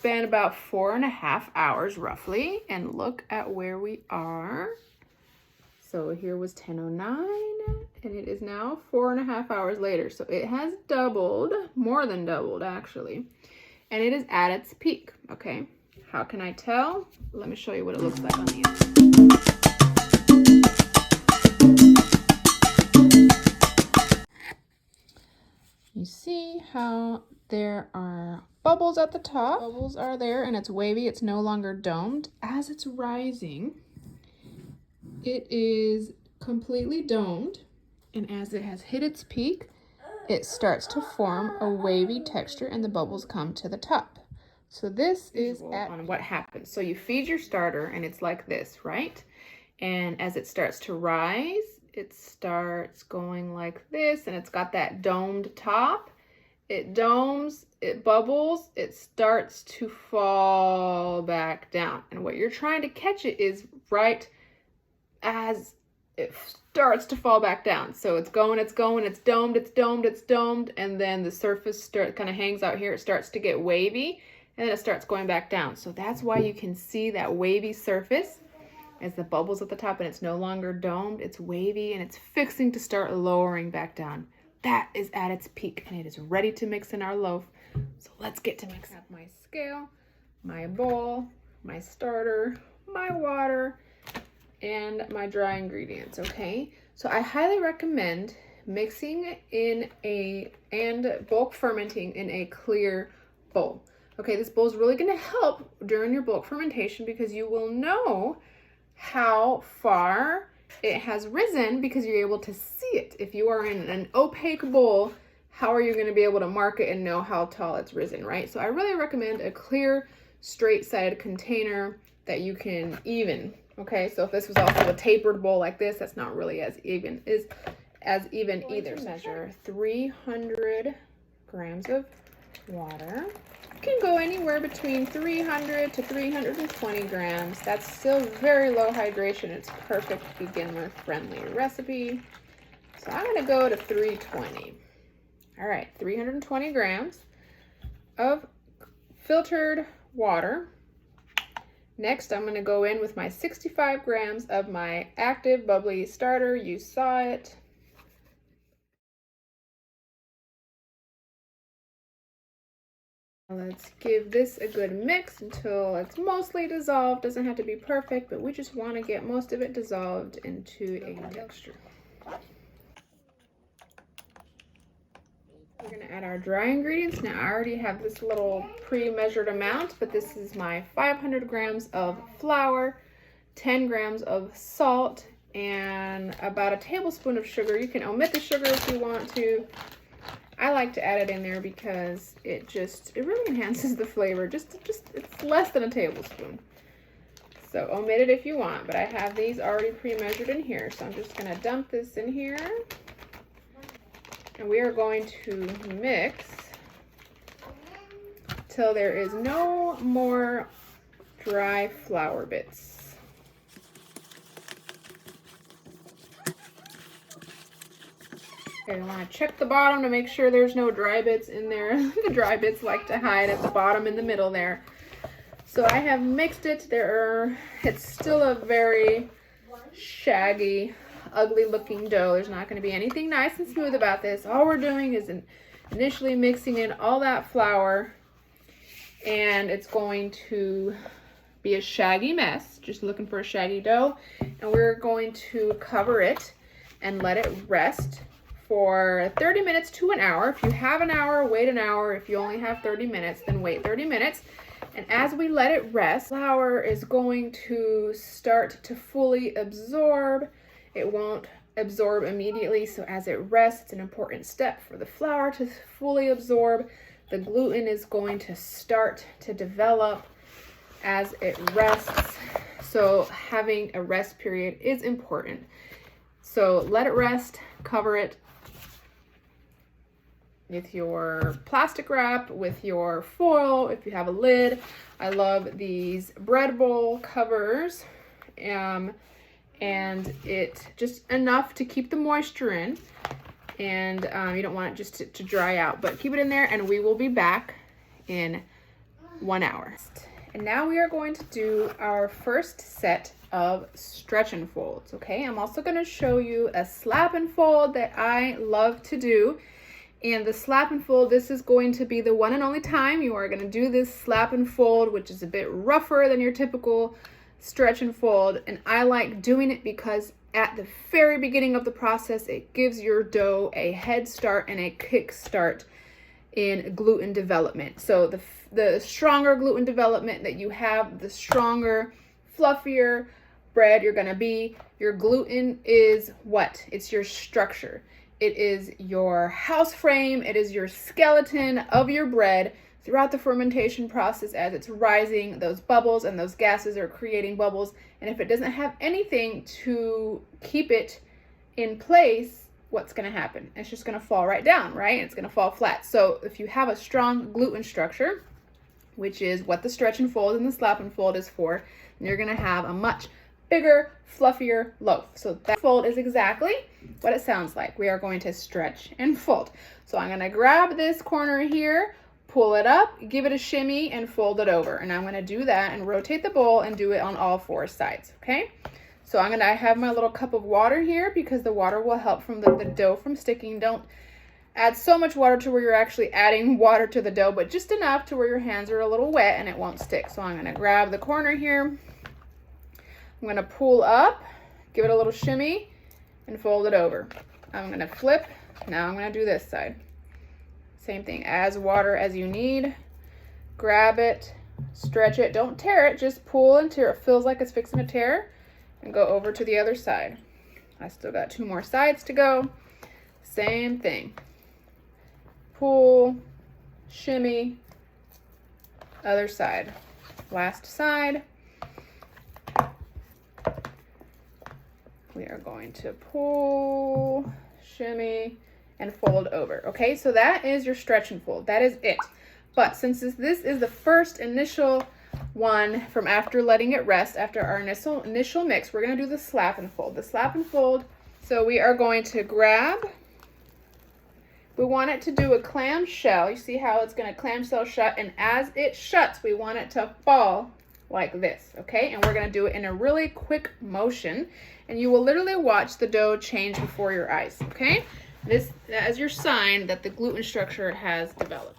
Been about 4.5 hours roughly, and look at where we are. So here was 10:09, and it is now 4.5 hours later. So it has doubled, more than doubled actually, and it is at its peak. Okay, how can I tell? Let me show you what it looks like on the inside. You see how there are bubbles at the top? Bubbles are there, and it's wavy. It's no longer domed. As it's rising, it is completely domed, and as it has hit its peak, it starts to form a wavy texture, and the bubbles come to the top. So this is on what happens. So you feed your starter, and it's like this, right? And as it starts to rise, it starts going like this, and it's got that domed top. It domes, it bubbles, it starts to fall back down. And what you're trying to catch it is right as it starts to fall back down. So it's going, it's domed, it's domed, and then the surface kind of hangs out here. It starts to get wavy, and then it starts going back down. So that's why you can see that wavy surface as the bubbles at the top, and it's no longer domed, it's wavy, and it's fixing to start lowering back down. That is at its peak, and it is ready to mix in our loaf. So let's get to mix. I have my scale, my bowl, my starter, my water, and my dry ingredients. Okay, so I highly recommend mixing and bulk fermenting in a clear bowl. Okay, this bowl is really going to help during your bulk fermentation because you will know how far it has risen because you're able to see it. If you are in an opaque bowl, how are you going to be able to mark it and know how tall it's risen, right? So I really recommend a clear, straight-sided container that you can even. Okay, so if this was also a tapered bowl like this, that's not really as even either. Measure 300 grams of water. You can go anywhere between 300 to 320 grams. That's still very low hydration. It's perfect beginner friendly recipe. So I'm gonna go to 320. All right, 320 grams of filtered water. Next, I'm gonna go in with my 65 grams of my active bubbly starter. You saw it. Let's give this a good mix until it's mostly dissolved. Doesn't have to be perfect, but we just want to get most of it dissolved into a texture. We're going to add our dry ingredients. Now I already have this little pre-measured amount, but this is my 500 grams of flour, 10 grams of salt, and about a tablespoon of sugar. You can omit the sugar if you want to. I like to add it in there because it really enhances the flavor. It's less than a tablespoon. So omit it if you want, but I have these already pre-measured in here. So I'm just gonna dump this in here. And we are going to mix till there is no more dry flour bits. Okay, I want to check the bottom to make sure there's no dry bits in there. The dry bits like to hide at the bottom in the middle there. So I have mixed it. It's still a very shaggy, ugly looking dough. There's not going to be anything nice and smooth about this. All we're doing is initially mixing in all that flour, and it's going to be a shaggy mess. Just looking for a shaggy dough. And we're going to cover it and let it rest for 30 minutes to an hour. If you have an hour, wait an hour. If you only have 30 minutes, then wait 30 minutes. And as we let it rest, flour is going to start to fully absorb. It won't absorb immediately, so as it rests, it's an important step for the flour to fully absorb. The gluten is going to start to develop as it rests. So having a rest period is important. So let it rest, cover it with your plastic wrap, with your foil, if you have a lid. I love these bread bowl covers, and it just enough to keep the moisture in, and you don't want it just to dry out, but keep it in there, and we will be back in 1 hour. And now we are going to do our first set of stretch and folds, okay? I'm also gonna show you a slap and fold that I love to do. And the slap and fold, this is going to be the one and only time you are gonna do this slap and fold, which is a bit rougher than your typical stretch and fold. And I like doing it because at the very beginning of the process, it gives your dough a head start and a kick start in gluten development. So the stronger gluten development that you have, the stronger, fluffier bread you're gonna be. Your gluten is what? It's your structure. It is your house frame. It is your skeleton of your bread throughout the fermentation process. As it's rising, those bubbles and those gases are creating bubbles. And if it doesn't have anything to keep it in place, what's going to happen? It's just going to fall right down, right? It's going to fall flat. So if you have a strong gluten structure, which is what the stretch and fold and the slap and fold is for, then you're going to have a much bigger, fluffier loaf. So that fold is exactly what it sounds like. We are going to stretch and fold. So I'm going to grab this corner here, pull it up, give it a shimmy, and fold it over. And I'm going to do that and rotate the bowl and do it on all 4 sides, okay? So I have my little cup of water here because the water will help from the dough from sticking. Don't add so much water to where you're actually adding water to the dough, but just enough to where your hands are a little wet and it won't stick. So I'm going to grab the corner here. I'm going to pull up, give it a little shimmy, and fold it over. I'm going to flip. Now I'm going to do this side. Same thing, as water as you need. Grab it, stretch it. Don't tear it, just pull until it feels like it's fixing to tear. And go over to the other side. I still got 2 more sides to go. Same thing. Pull, shimmy, other side. Last side. We are going to pull, shimmy, and fold over. Okay, so that is your stretch and fold. That is it. But since this is the first initial one from after letting it rest, after our initial mix, we're going to do the slap and fold. The slap and fold, so we are going to grab, we want it to do a clamshell. You see how it's going to clamshell shut, and as it shuts, we want it to fall like this, okay? And we're going to do it in a really quick motion, and you will literally watch the dough change before your eyes, okay? This is your sign that the gluten structure has developed.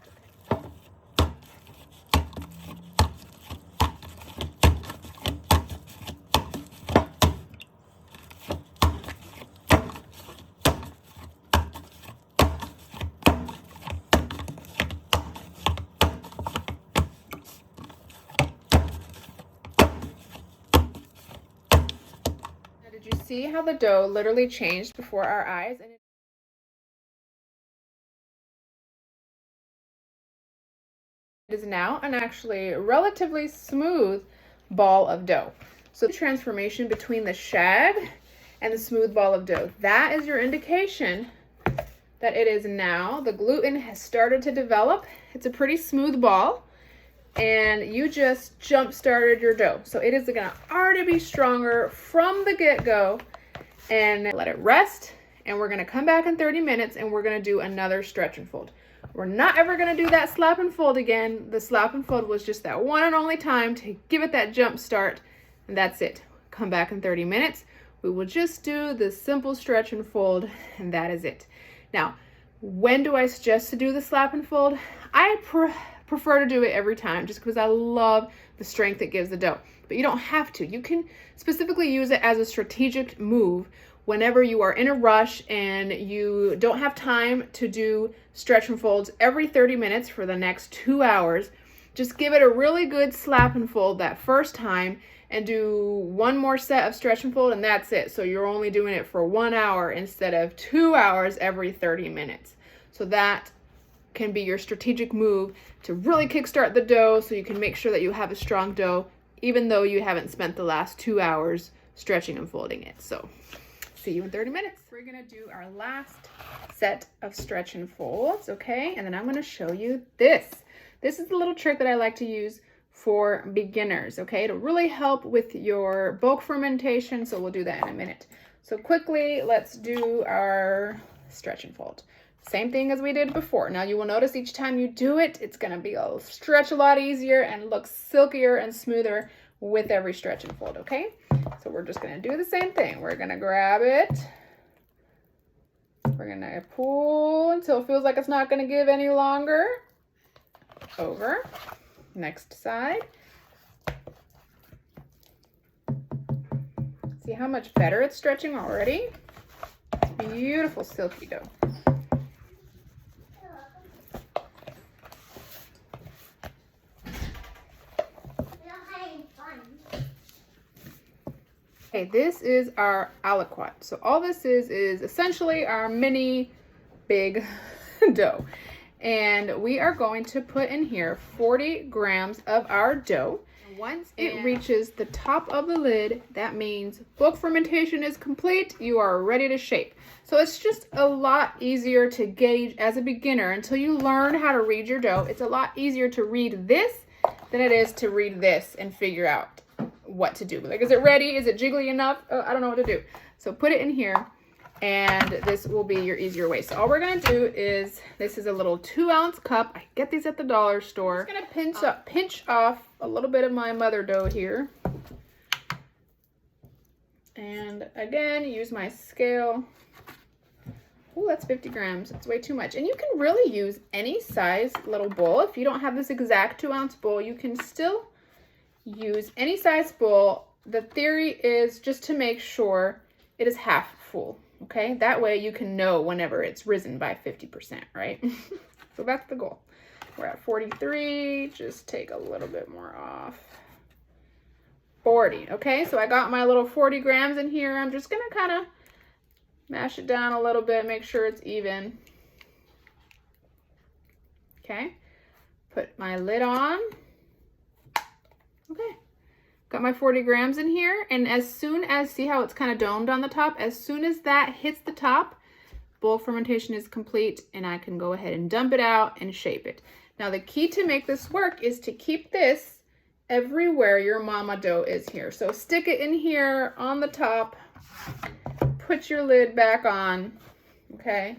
Did you see how the dough literally changed before our eyes? And it is now an actually relatively smooth ball of dough. So the transformation between the shag and the smooth ball of dough, that is your indication that it is now, the gluten has started to develop. It's a pretty smooth ball, and you just jump started your dough. So it is gonna already be stronger from the get-go, and let it rest. And we're gonna come back in 30 minutes and we're gonna do another stretch and fold. We're not ever gonna do that slap and fold again. The slap and fold was just that one and only time to give it that jump start, and that's it. Come back in 30 minutes. We will just do the simple stretch and fold, and that is it. Now, when do I suggest to do the slap and fold? I prefer to do it every time just because I love the strength it gives the dough. But you don't have to. You can specifically use it as a strategic move whenever you are in a rush and you don't have time to do stretch and folds every 30 minutes for the next 2 hours. Just give it a really good slap and fold that first time and do 1 more set of stretch and fold, and that's it. So you're only doing it for 1 hour instead of 2 hours every 30 minutes. So that can be your strategic move to really kickstart the dough so you can make sure that you have a strong dough even though you haven't spent the last 2 hours stretching and folding it. So see you in 30 minutes. We're gonna do our last set of stretch and folds, okay? And then I'm gonna show you this. This is the little trick that I like to use for beginners, okay? It'll really help with your bulk fermentation, so we'll do that in a minute. So quickly, let's do our stretch and fold. Same thing as we did before. Now you will notice each time you do it, it's gonna be a stretch a lot easier and look silkier and smoother with every stretch and fold, okay? So we're just gonna do the same thing. We're gonna grab it. We're gonna pull until it feels like it's not gonna give any longer. Over. Next side. See how much better it's stretching already? Beautiful silky dough. Okay, this is our aliquot. So all this is essentially our mini big dough. And we are going to put in here 40 grams of our dough. Once it reaches the top of the lid, that means bulk fermentation is complete. You are ready to shape. So it's just a lot easier to gauge as a beginner until you learn how to read your dough. It's a lot easier to read this than it is to read this and figure out what to do. Like, is it ready? Is it jiggly enough? Oh, I don't know what to do. So put it in here and this will be your easier way. So all we're gonna do is, this is a little 2-ounce cup. I get these at the dollar store. I'm just gonna pinch off a little bit of my mother dough here. And again, use my scale. Oh, that's 50 grams. It's way too much. And you can really use any size little bowl. If you don't have this exact 2-ounce bowl, you can still use any size bowl. The theory is just to make sure it is half full, okay? That way you can know whenever it's risen by 50%, right? So that's the goal. We're at 43, just take a little bit more off. 40, okay? So I got my little 40 grams in here. I'm just gonna kind of mash it down a little bit, make sure it's even. Okay, put my lid on. Okay, got my 40 grams in here, and as soon as, see how it's kind of domed on the top? As soon as that hits the top, bulk fermentation is complete, and I can go ahead and dump it out and shape it. Now the key to make this work is to keep this everywhere your mama dough is here. So stick it in here on the top, put your lid back on, okay,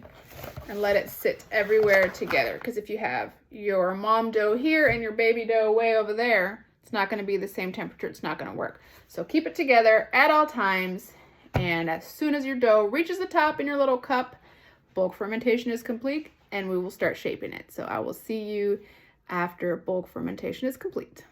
and let it sit everywhere together. Because if you have your mom dough here and your baby dough way over there, it's not going to be the same temperature. It's not going to work. So keep it together at all times. And as soon as your dough reaches the top in your little cup, bulk fermentation is complete and we will start shaping it. So I will see you after bulk fermentation is complete.